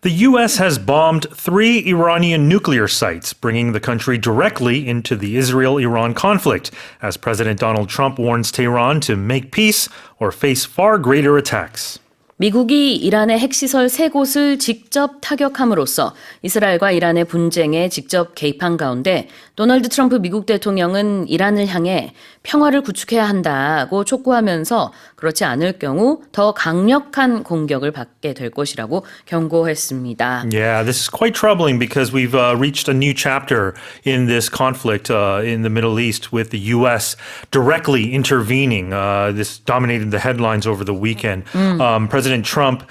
The U.S. has bombed 3 Iranian nuclear sites, bringing the country directly into the Israel-Iran conflict, as President Donald Trump warns Tehran to make peace or face far greater attacks. 미국이 이란의 핵시설 3곳을 직접 타격함으로써 이스라엘과 이란의 분쟁에 직접 개입한 가운데 도널드 트럼프 미국 대통령은 이란을 향해 평화를 구축해야 한다고 촉구하면서 그렇지 않을 경우 더 강력한 공격을 받게 될 것이라고 경고했습니다. Yeah, this is quite troubling because we've reached a new chapter in this conflict in the Middle East with the U.S. directly intervening. This dominated the headlines over the weekend. President Trump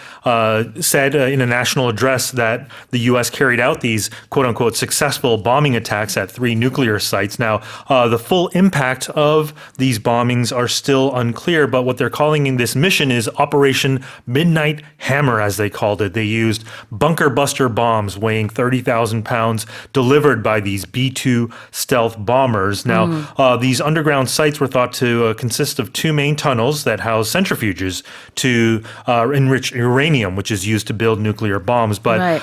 said in a national address that the U.S. carried out these quote-unquote successful bombing attacks at 3 nuclear sites. Now, the full impact of these bombings are still unclear, but what they're calling in this mission is Operation Midnight Hammer, as they called it. They used bunker buster bombs weighing 30,000 pounds delivered by these B-2 stealth bombers. Now, these underground sites were thought to consist of 2 main tunnels that house centrifuges to enrich uranium, which is used to build nuclear bombs. But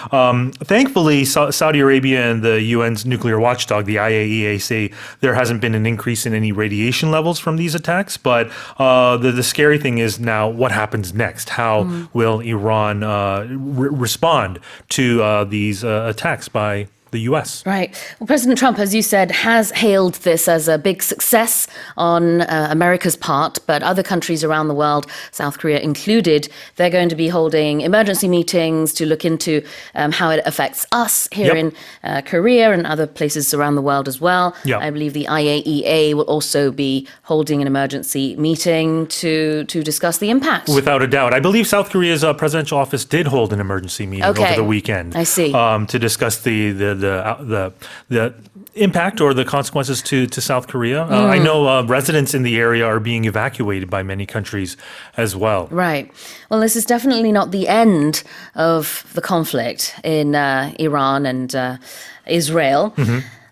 thankfully, Saudi Arabia and the UN's nuclear watchdog, the IAEA, say there hasn't been an increase in any radiation levels from these attacks. But the scary thing is now what happens next? How will Iran respond to these attacks by the U.S.? Right. Well, President Trump, as you said, has hailed this as a big success on America's part, but other countries around the world, South Korea included, they're going to be holding emergency meetings to look into how it affects us here in Korea and other places around the world as well. I believe the IAEA will also be holding an emergency meeting to discuss the impact. Without a doubt. I believe South Korea's presidential office did hold an emergency meeting over the weekend. I see. To discuss the impact or the consequences to South Korea. I know residents in the area are being evacuated by many countries as well. Right. Well, this is definitely not the end of the conflict in Iran and Israel.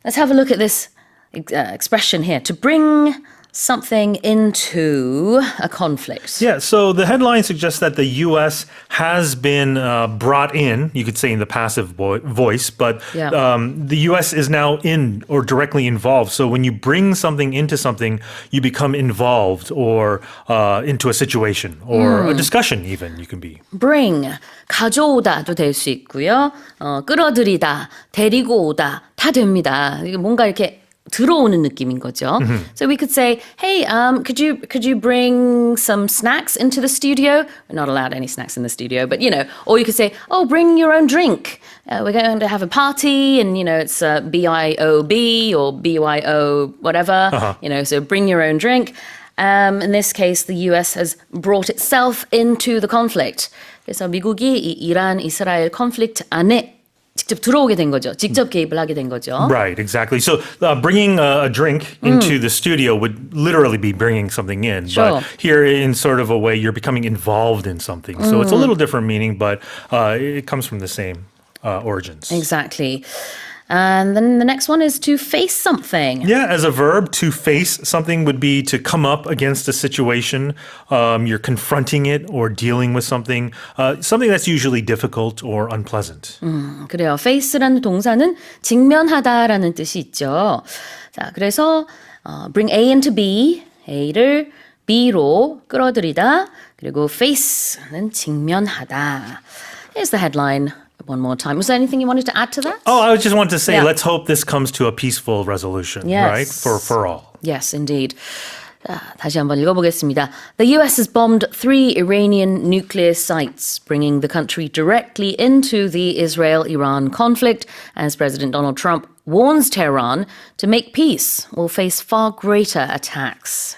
Let's have a look at this expression here. To bring something into a conflict. Yeah, so the headline suggests that the U.S. has been brought in, you could say in the passive voice, but the U.S. is now in or directly involved. So when you bring something into something, you become involved or into a situation or a discussion even you can be. Bring, 가져오다도 될 수 있고요. 끌어들이다, 데리고 오다 다 됩니다. 이게 뭔가 이렇게 들어오는 느낌인 거죠. So we could say, hey, could you bring some snacks into the studio? We're not allowed any snacks in the studio, but or you could say, oh, bring your own drink. We're going to have a party, and it's BYOB or BYO whatever. So bring your own drink. In this case, the US has brought itself into the conflict. 그래서 미국이 이 이란 이스라엘 컨플릭트 안에 직접 들어오게 된 거죠. 직접 개입을 하게 된 거죠. Right, exactly. So bringing a drink into the studio would literally be bringing something in. Sure. But here in sort of a way, you're becoming involved in something. So it's a little different meaning, but it comes from the same origins. Exactly. And then the next one is to face something. Yeah, as a verb, to face something would be to come up against a situation. You're confronting it or dealing with something that's usually difficult or unpleasant. 그래요. face라는 동사는 직면하다라는 뜻이 있죠. 자, 그래서 bring A into B, A를 B로 끌어들이다. 그리고 face는 직면하다. Here's the headline. One more time. Was there anything you wanted to add to that? Oh, I just wanted to say, let's hope this comes to a peaceful resolution, right? For all. Yes, indeed. 다시 한번 읽어보겠습니다. The US has bombed 3 Iranian nuclear sites, bringing the country directly into the Israel-Iran conflict, as President Donald Trump warns Tehran to make peace or face far greater attacks.